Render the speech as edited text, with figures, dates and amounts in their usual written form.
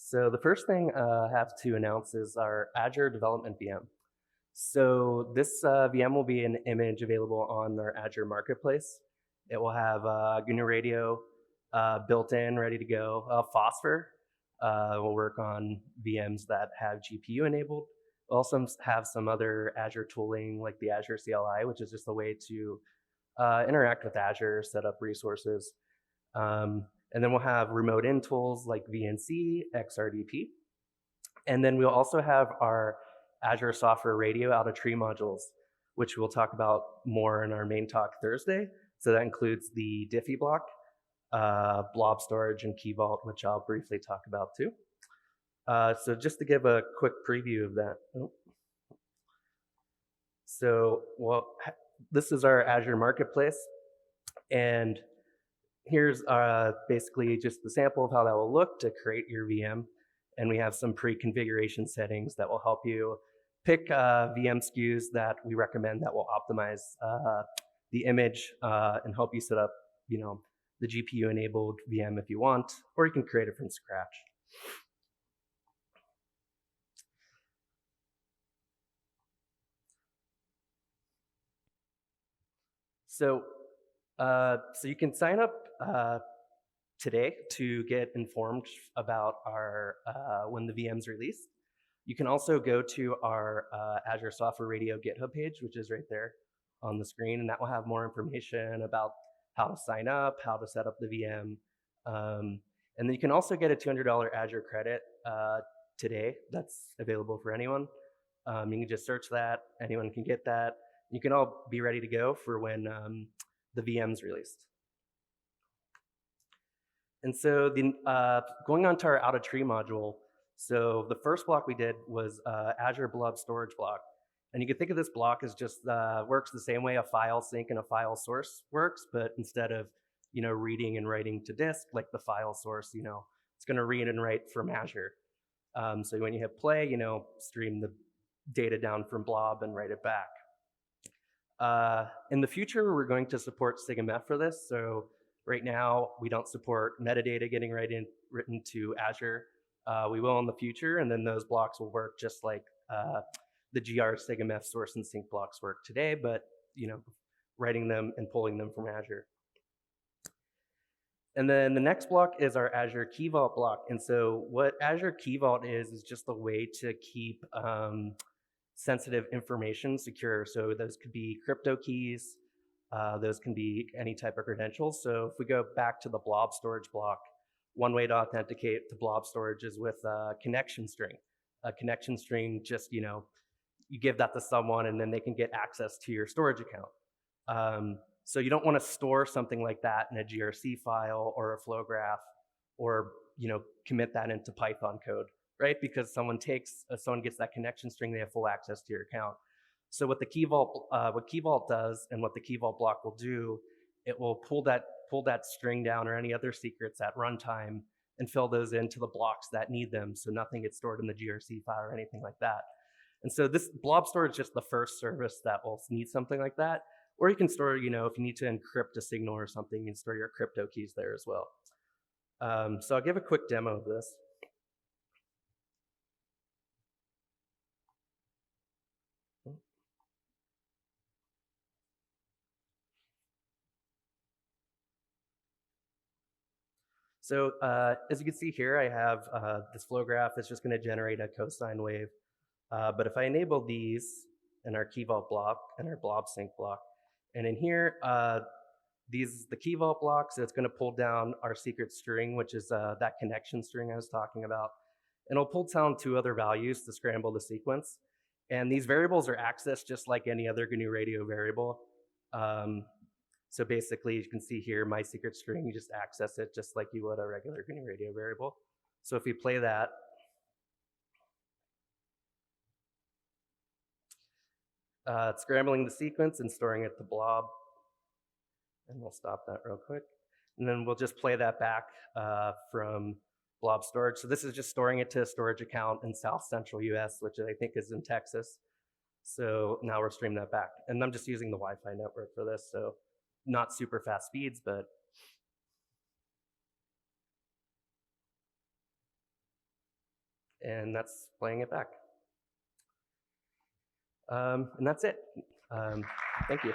So the first thing I have to announce is our Azure Development VM. So this VM will be an image available on our Azure Marketplace. It will have GNU Radio built in, ready to go. Phosphor will work on VMs that have GPU enabled. We'll also have some other Azure tooling like the Azure CLI, which is just a way to interact with Azure, set up resources. And then we'll have remote in tools like VNC, XRDP. And then we'll also have our Azure Software Radio out of tree modules, which we'll talk about more in our main talk Thursday. So that includes the Diffie block, blob storage, and key vault, which I'll briefly talk about too. So just to give a quick preview of that. So, this is our Azure Marketplace. And here's basically just the sample of how that will look to create your VM. And we have some pre-configuration settings that will help you pick VM SKUs that we recommend that will optimize the image and help you set up, the GPU-enabled VM if you want, or you can create it from scratch. So you can sign up today to get informed about our when the VM's released. You can also go to our Azure Software Radio GitHub page, which is right there on the screen, and that will have more information about how to sign up, how to set up the VM. And then you can also get a $200 Azure credit today. That's available for anyone. You can just search that. Anyone can get that. You can all be ready to go for when the VM's released. And so going on to our out of tree module, so the first block we did was Azure Blob Storage block. And you can think of this block as just works the same way a file sync and a file source works, but instead of reading and writing to disk like the file source, it's going to read and write from Azure. So when you hit play, stream the data down from blob and write it back. In the future, we're going to support SIGMF for this. So right now, we don't support metadata getting written to Azure. We will in the future, and then those blocks will work just like the GR SIGMF source and sync blocks work today, but writing them and pulling them from Azure. And then the next block is our Azure Key Vault block. And so what Azure Key Vault is just a way to keep sensitive information secure. So those could be crypto keys, those can be any type of credentials. So if we go back to the blob storage block, one way to authenticate to blob storage is with a connection string. A connection string just, you give that to someone and then they can get access to your storage account. So you don't want to store something like that in a GRC file or a flow graph or, commit that into Python code, right? Because someone gets that connection string, they have full access to your account. So what Key Vault does and what the Key Vault block will do, it will pull that string down or any other secrets at runtime and fill those into the blocks that need them. So nothing gets stored in the GRC file or anything like that. And so this blob storage is just the first service that will need something like that. Or you can store, if you need to encrypt a signal or something, you can store your crypto keys there as well. So I'll give a quick demo of this. So as you can see here, I have this flow graph that's just going to generate a cosine wave. But if I enable these in our Key Vault block and our blob sync block, and in here, the Key Vault block, so it's going to pull down our secret string, which is that connection string I was talking about. And it'll pull down two other values to scramble the sequence. And these variables are accessed just like any other GNU Radio variable. So basically, you can see here, my secret string, you just access it just like you would a regular GNU Radio variable. So if we play that, it's scrambling the sequence and storing it to blob. And we'll stop that real quick. And then we'll just play that back from blob storage. So this is just storing it to a storage account in South Central US, which I think is in Texas. So now we're streaming that back. And I'm just using the Wi-Fi network for this, so not super fast speeds, but. and that's playing it back. And that's it. Thank you.